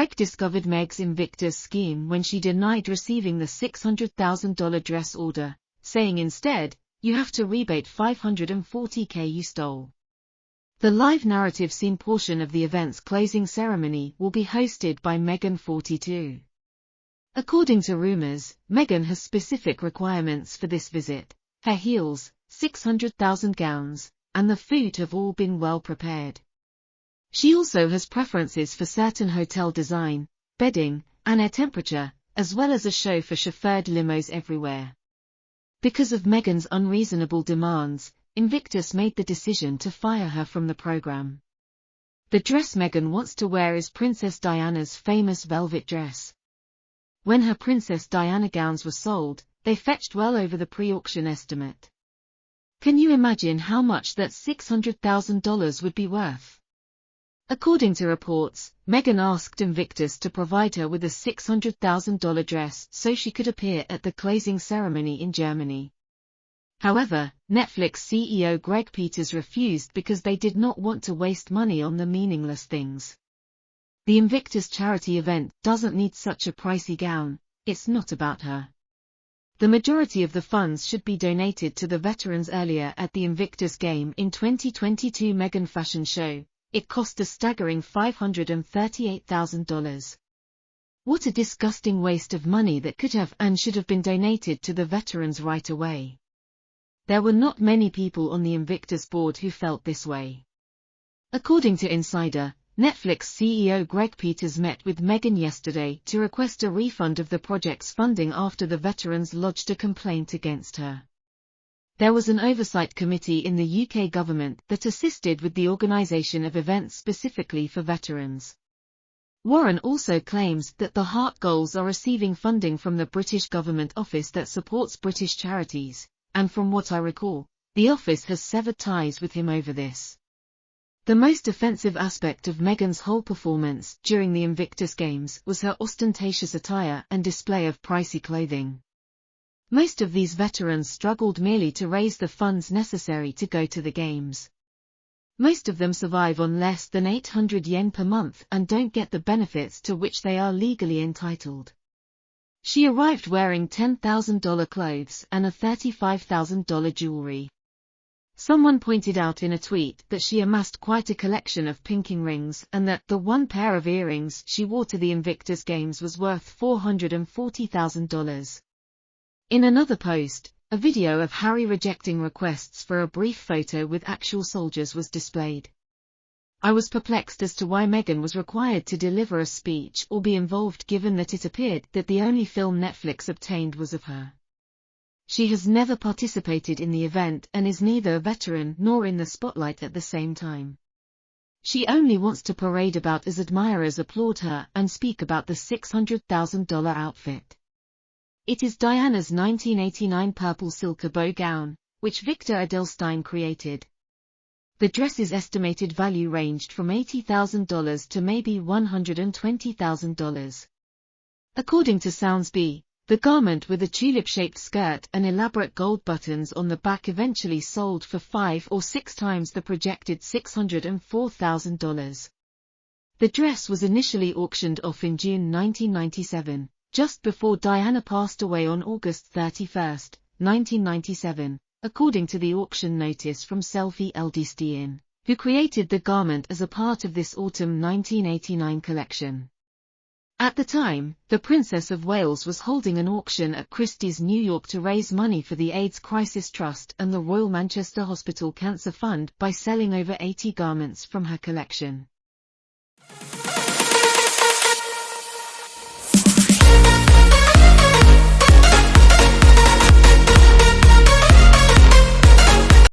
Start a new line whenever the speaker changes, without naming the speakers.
Greg discovered Meg's Invictus scheme when she denied receiving the $600,000 dress order, saying instead, "You have to rebate $540K you stole." The live narrative scene portion of the event's closing ceremony will be hosted by Meghan 42. According to rumors, Meghan has specific requirements for this visit. Her heels, 600,000 gowns, and the food have all been well prepared. She also has preferences for certain hotel design, bedding, and air temperature, as well as a show for chauffeured limos everywhere. Because of Meghan's unreasonable demands, Invictus made the decision to fire her from the program. The dress Meghan wants to wear is Princess Diana's famous velvet dress. When her Princess Diana gowns were sold, they fetched well over the pre-auction estimate. Can you imagine how much that $600,000 would be worth? According to reports, Meghan asked Invictus to provide her with a $600,000 dress so she could appear at the closing ceremony in Germany. However, Netflix CEO Greg Peters refused because they did not want to waste money on the meaningless things. The Invictus charity event doesn't need such a pricey gown, it's not about her. The majority of the funds should be donated to the veterans. Earlier at the Invictus Game in 2022 Meghan fashion show, it cost a staggering $538,000. What a disgusting waste of money that could have and should have been donated to the veterans right away. There were not many people on the Invictus board who felt this way. According to Insider, Netflix CEO Greg Peters met with Meghan yesterday to request a refund of the project's funding after the veterans lodged a complaint against her. There was an oversight committee in the UK government that assisted with the organisation of events specifically for veterans. Warren also claims that the Heart Goals are receiving funding from the British government office that supports British charities, and from what I recall, the office has severed ties with him over this. The most offensive aspect of Meghan's whole performance during the Invictus Games was her ostentatious attire and display of pricey clothing. Most of these veterans struggled merely to raise the funds necessary to go to the games. Most of them survive on less than 800 yen per month and don't get the benefits to which they are legally entitled. She arrived wearing $10,000 clothes and a $35,000 jewelry. Someone pointed out in a tweet that she amassed quite a collection of pinking rings and that the one pair of earrings she wore to the Invictus Games was worth $440,000. In another post, a video of Harry rejecting requests for a brief photo with actual soldiers was displayed. I was perplexed as to why Meghan was required to deliver a speech or be involved, given that it appeared that the only film Netflix obtained was of her. She has never participated in the event and is neither a veteran nor in the spotlight at the same time. She only wants to parade about as admirers applaud her and speak about the $600,000 outfit. It is Diana's 1989 purple silk bow gown, which Victor Edelstein created. The dress's estimated value ranged from $80,000 to maybe $120,000. According to Soundsby, the garment with a tulip-shaped skirt and elaborate gold buttons on the back eventually sold for 5 or 6 times the projected $604,000. The dress was initially auctioned off in June 1997. Just before Diana passed away on August 31, 1997, according to the auction notice from Selfie Eldestein, who created the garment as a part of this autumn 1989 collection. At the time, the Princess of Wales was holding an auction at Christie's New York to raise money for the AIDS Crisis Trust and the Royal Manchester Hospital Cancer Fund by selling over 80 garments from her collection.